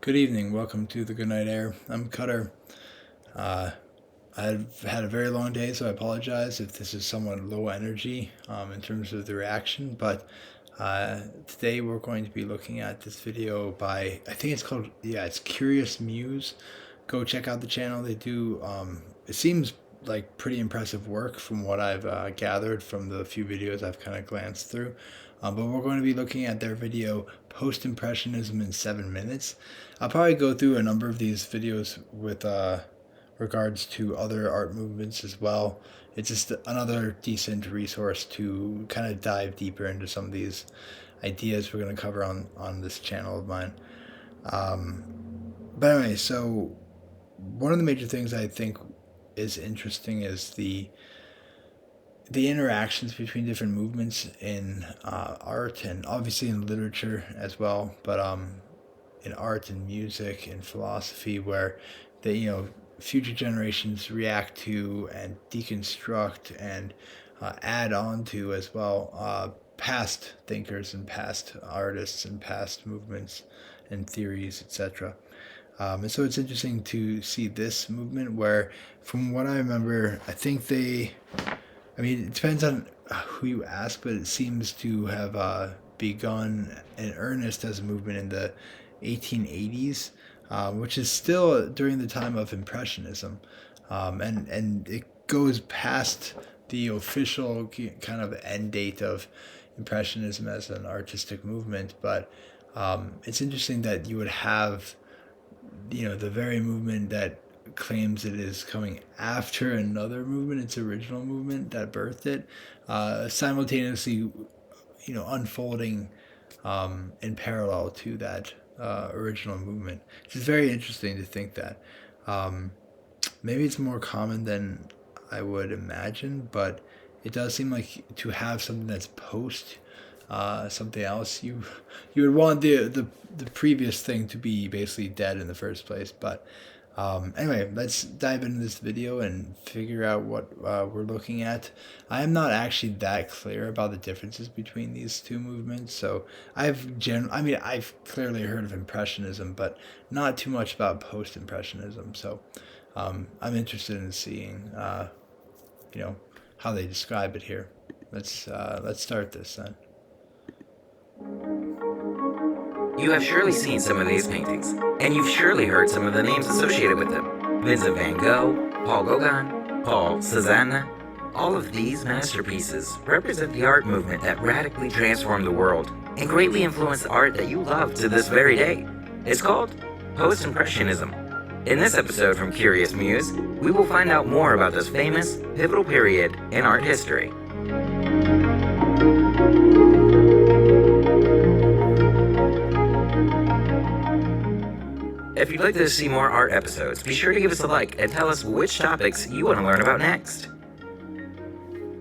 Good evening. Welcome to the Good Night Air. I'm Cutter. Uh, I've had a very long day, so I apologize if this is somewhat low energy in terms of the reaction. But today we're going to be looking at this video by, I think it's called, it's Curious Muse. Go check out the channel. They do, it seems like pretty impressive work from what I've gathered from the few videos I've kind of glanced through. But we're going to be looking at their video Post-Impressionism in 7 minutes. I'll probably go through a number of these videos with regards to other art movements as well. It's just another decent resource to kind of dive deeper into some of these ideas we're going to cover on this channel of mine. But anyway, so one of the major things I think is interesting is the interactions between different movements in art and obviously in literature as well, but in art and music and philosophy, where future generations react to and deconstruct and add on to as well past thinkers and past artists and past movements and theories, etc. And so it's interesting to see this movement where, from what I remember, it depends on who you ask, but it seems to have begun in earnest as a movement in the 1880s, which is still during the time of Impressionism. And it goes past the official kind of end date of Impressionism as an artistic movement. But it's interesting that you would have, the very movement that claims it is coming after another movement, its original movement that birthed it, simultaneously, unfolding in parallel to that original movement. It's very interesting to think that. Maybe it's more common than I would imagine, but it does seem like to have something that's post something else, you would want the previous thing to be basically dead in the first place. But anyway, let's dive into this video and figure out what we're looking at. I am not actually that clear about the differences between these two movements, so I've clearly heard of Impressionism, but not too much about Post-Impressionism. So I'm interested in seeing how they describe it here. Let's start this then. You have surely seen some of these paintings, and you've surely heard some of the names associated with them. Vincent van Gogh, Paul Gauguin, Paul Cézanne. All of these masterpieces represent the art movement that radically transformed the world and greatly influenced the art that you love to this very day. It's called Post-Impressionism. In this episode from Curious Muse, we will find out more about this famous, pivotal period in art history. If you'd like to see more art episodes, be sure to give us a like and tell us which topics you want to learn about next.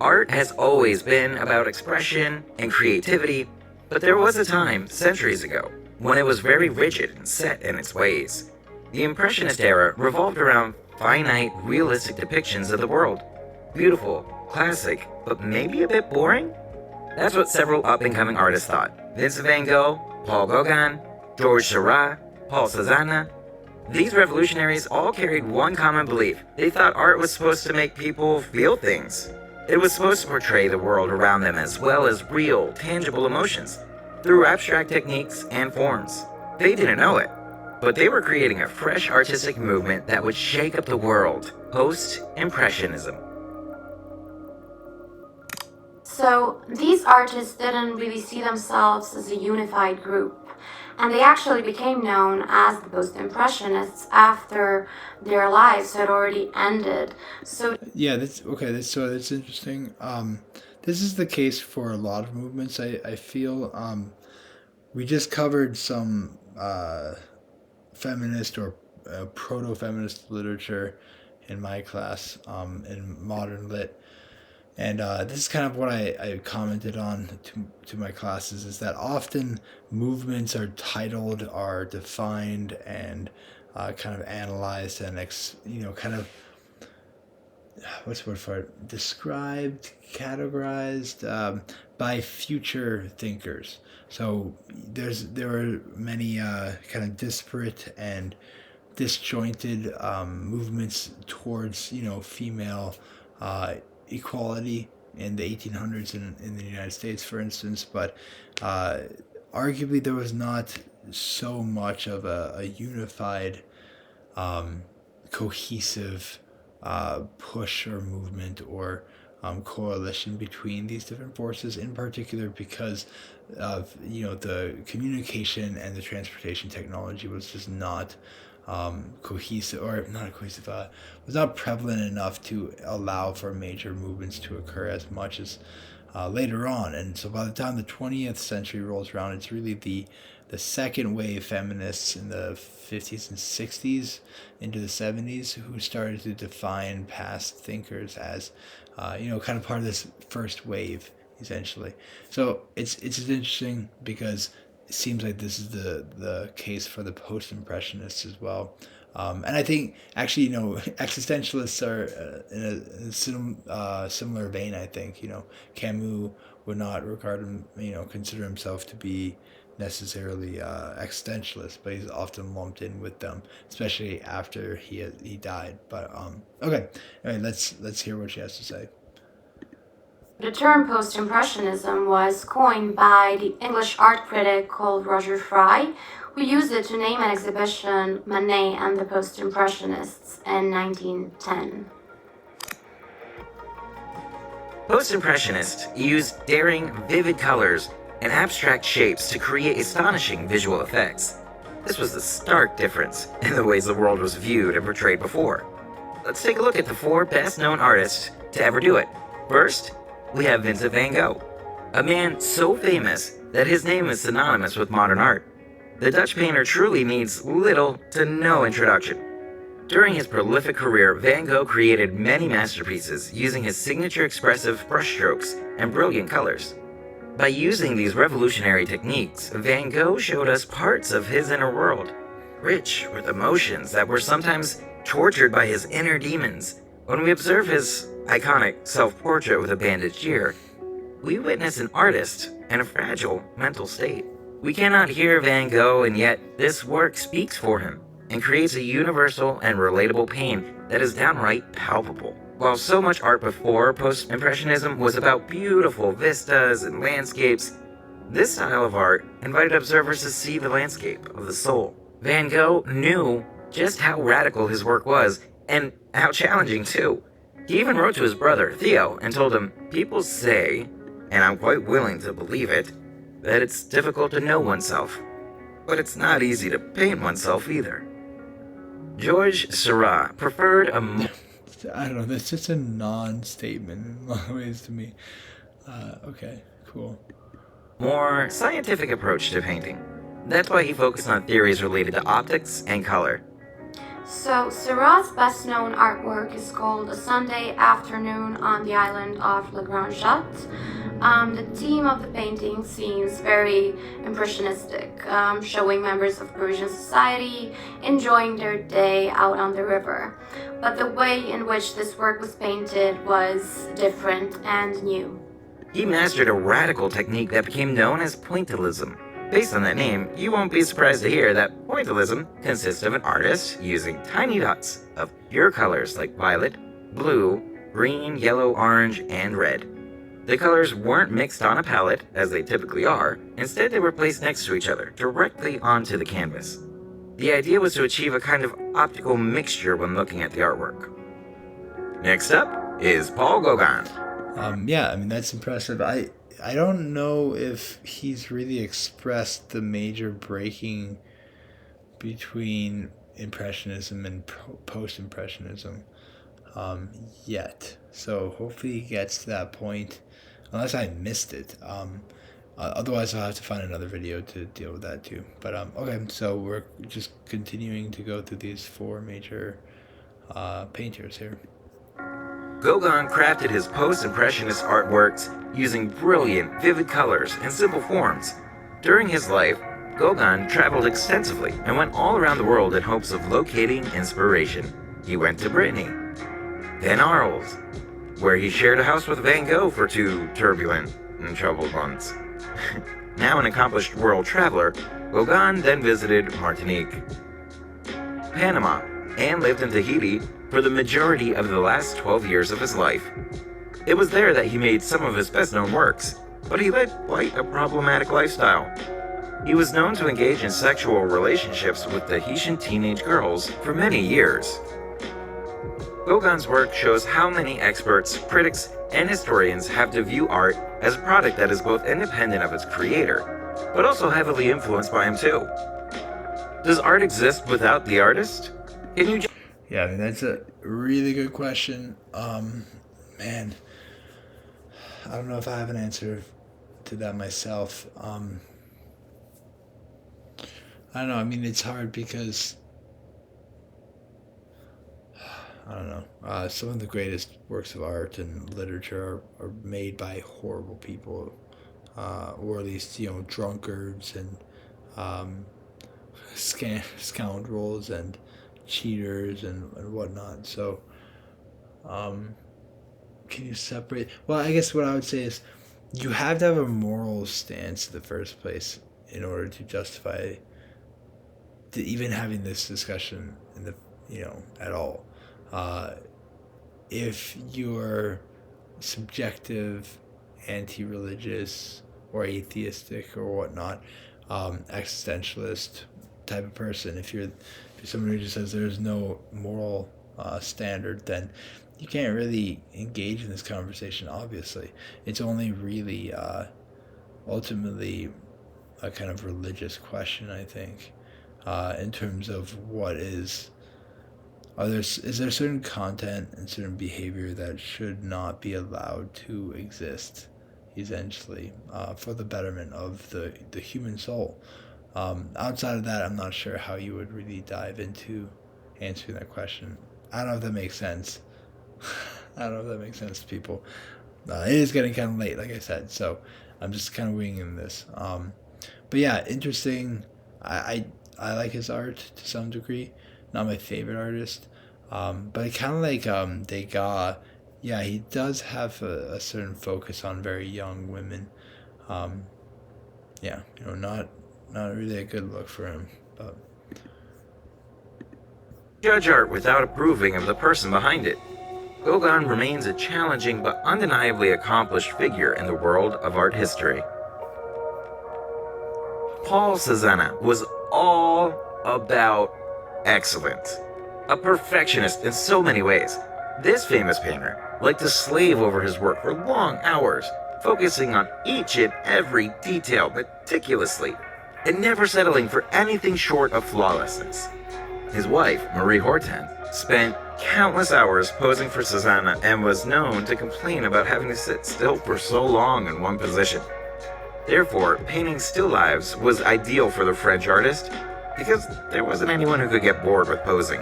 Art has always been about expression and creativity, but there was a time, centuries ago, when it was very rigid and set in its ways. The Impressionist era revolved around finite, realistic depictions of the world. Beautiful, classic, but maybe a bit boring? That's what several up-and-coming artists thought. Vincent van Gogh, Paul Gauguin, Georges Seurat, Paul Cézanne. These revolutionaries all carried one common belief. They thought art was supposed to make people feel things. It was supposed to portray the world around them as well as real, tangible emotions through abstract techniques and forms. They didn't know it, but they were creating a fresh artistic movement that would shake up the world. Post-Impressionism. So these artists didn't really see themselves as a unified group, and they actually became known as the Post-Impressionists after their lives had already ended. So that's interesting. This is the case for a lot of movements. I feel we just covered some feminist or proto-feminist literature in my class in modern lit. And this is kind of what I commented on to my classes, is that often movements are titled, are defined, and kind of analyzed and what's the word for it? Described, categorized by future thinkers. So there were many kind of disparate and disjointed movements towards female equality in the 1800s in the United States, for instance. But arguably there was not so much of a unified, cohesive push or movement or coalition between these different forces, in particular because of the communication and the transportation technology was just not cohesive, or not cohesive, was not prevalent enough to allow for major movements to occur as much as later on. And so by the time the 20th century rolls around, it's really the second wave feminists in the 50s and 60s into the 70s who started to define past thinkers as kind of part of this first wave, essentially. So it's interesting because it seems like this is the case for the post-impressionists as well. And I think actually, existentialists are in a similar vein. I think Camus would not regard him, consider himself to be necessarily existentialist, but he's often lumped in with them, especially after he died. But okay, anyway, let's hear what she has to say. The term post-impressionism was coined by the English art critic called Roger Fry, who used it to name an exhibition, Manet and the Post-Impressionists, in 1910. Post-impressionists used daring, vivid colors and abstract shapes to create astonishing visual effects. This was a stark difference in the ways the world was viewed and portrayed before. Let's take a look at the 4 best-known artists to ever do it. First, we have Vincent van Gogh, a man so famous that his name is synonymous with modern art. The Dutch painter truly needs little to no introduction. During his prolific career, Van Gogh created many masterpieces using his signature expressive brushstrokes and brilliant colors. By using these revolutionary techniques, Van Gogh showed us parts of his inner world, rich with emotions that were sometimes tortured by his inner demons. When we observe his iconic self-portrait with a bandaged ear, we witness an artist in a fragile mental state. We cannot hear Van Gogh, and yet this work speaks for him and creates a universal and relatable pain that is downright palpable. While so much art before Post-Impressionism was about beautiful vistas and landscapes, this style of art invited observers to see the landscape of the soul. Van Gogh knew just how radical his work was, and how challenging too. He even wrote to his brother, Theo, and told him, "People say, and I'm quite willing to believe it, that it's difficult to know oneself, but it's not easy to paint oneself either." Georges Seurat preferred a I don't know, that's just a non-statement in a lot of ways to me. Okay, cool. more scientific approach to painting. That's why he focused on theories related to optics and color. So, Seurat's best-known artwork is called A Sunday Afternoon on the Island of La Grande Jatte. The theme of the painting seems very impressionistic, showing members of Parisian society enjoying their day out on the river. But the way in which this work was painted was different and new. He mastered a radical technique that became known as pointillism. Based on that name, you won't be surprised to hear that pointillism consists of an artist using tiny dots of pure colors like violet, blue, green, yellow, orange, and red. The colors weren't mixed on a palette, as they typically are. Instead, they were placed next to each other, directly onto the canvas. The idea was to achieve a kind of optical mixture when looking at the artwork. Next up is Paul Gauguin. Yeah, I mean, that's impressive. I don't know if he's really expressed the major breaking between Impressionism and Post-Impressionism yet. So hopefully he gets to that point, unless I missed it. Otherwise, I'll have to find another video to deal with that too. But okay, so we're just continuing to go through these 4 major painters here. Gauguin crafted his post-impressionist artworks using brilliant, vivid colors and simple forms. During his life, Gauguin traveled extensively and went all around the world in hopes of locating inspiration. He went to Brittany, then Arles, where he shared a house with Van Gogh for 2 turbulent and troubled ones. Now an accomplished world traveler, Gauguin then visited Martinique, Panama, and lived in Tahiti for the majority of the last 12 years of his life. It was there that he made some of his best-known works, but he led quite a problematic lifestyle. He was known to engage in sexual relationships with Tahitian teenage girls for many years. Gauguin's work shows how many experts, critics, and historians have to view art as a product that is both independent of its creator, but also heavily influenced by him too. Does art exist without the artist? Can you Yeah, I mean, that's a really good question. Man, I don't know if I have an answer to that myself. I don't know. I mean, it's hard because I don't know. Some of the greatest works of art and literature are made by horrible people, or at least drunkards and um, scoundrels and cheaters and whatnot. So, um, can you separate? Well, I guess what I would say is you have to have a moral stance in the first place in order to justify even having this discussion in the at all. Uh, if you're subjective, anti-religious, or atheistic or whatnot, existentialist type of person, if you're someone who just says there's no moral standard, then you can't really engage in this conversation. Obviously, it's only really ultimately a kind of religious question, I think, in terms of what is is there certain content and certain behavior that should not be allowed to exist, essentially, for the betterment of the human soul. Outside of that, I'm not sure how you would really dive into answering that question. I don't know if that makes sense. I don't know if that makes sense to people. It is getting kind of late, like I said, so I'm just kind of winging this. But yeah, interesting. I like his art to some degree. Not my favorite artist, but I kind of like Degas. Yeah, he does have a certain focus on very young women. Um, yeah, not really a good look for him. But judge art without approving of the person behind it? Gauguin remains a challenging but undeniably accomplished figure in the world of art history. Paul Cézanne was all about excellence. A perfectionist in so many ways, this famous painter liked to slave over his work for long hours, focusing on each and every detail meticulously, and never settling for anything short of flawlessness. His wife, Marie Hortense, spent countless hours posing for Cézanne and was known to complain about having to sit still for so long in one position. Therefore, painting still lifes was ideal for the French artist because there wasn't anyone who could get bored with posing.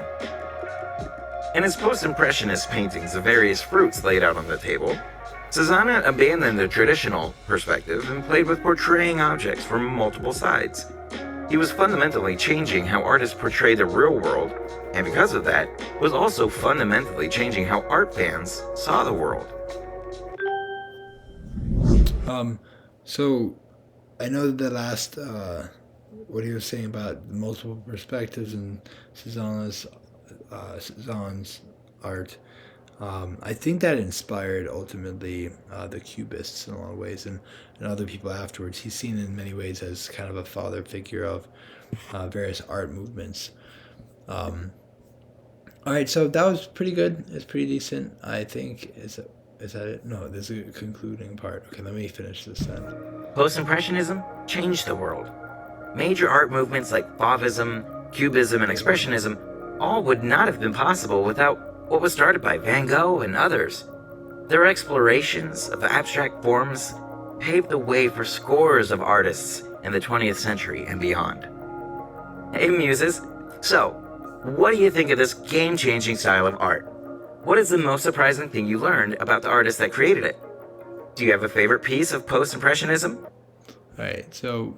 In his post-impressionist paintings of various fruits laid out on the table, Cézanne abandoned the traditional perspective and played with portraying objects from multiple sides. He was fundamentally changing how artists portray the real world, and because of that, was also fundamentally changing how art fans saw the world. So I know that the last what he was saying about multiple perspectives and Cézanne's art. I think that inspired ultimately the Cubists in a lot of ways, and other people afterwards. He's seen in many ways as kind of a father figure of various art movements. All right, so that was pretty good. It's pretty decent, I think. Is that it? No, there's a concluding part. Okay, let me finish this then. Post-impressionism changed the world. Major art movements like Fauvism, Cubism, and Expressionism all would not have been possible without what was started by Van Gogh and others. Their explorations of abstract forms paved the way for scores of artists in the 20th century and beyond. Hey Muses, so what do you think of this game-changing style of art? What is the most surprising thing you learned about the artist that created it? Do you have a favorite piece of post-impressionism? All right, so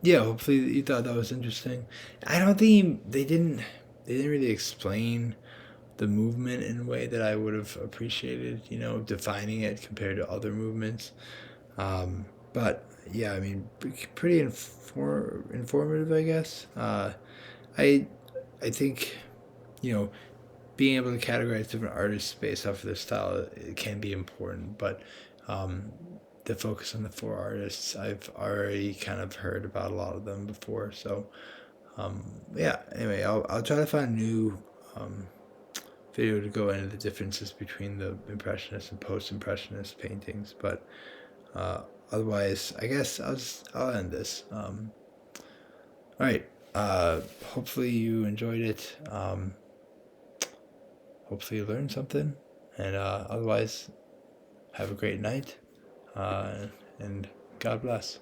yeah, hopefully you thought that was interesting. I don't think they didn't really explain the movement in a way that I would have appreciated, defining it compared to other movements. But yeah, I mean, pretty informative, I guess. I I think, you know, being able to categorize different artists based off of their style, it can be important, but um, the focus on the four artists, I've already kind of heard about a lot of them before. So yeah, anyway, I'll try to find a new um, video to go into the differences between the Impressionist and Post-Impressionist paintings. But uh, otherwise, I guess I'll end this. All right. Hopefully you enjoyed it. Hopefully you learned something. And otherwise, have a great night. And God bless.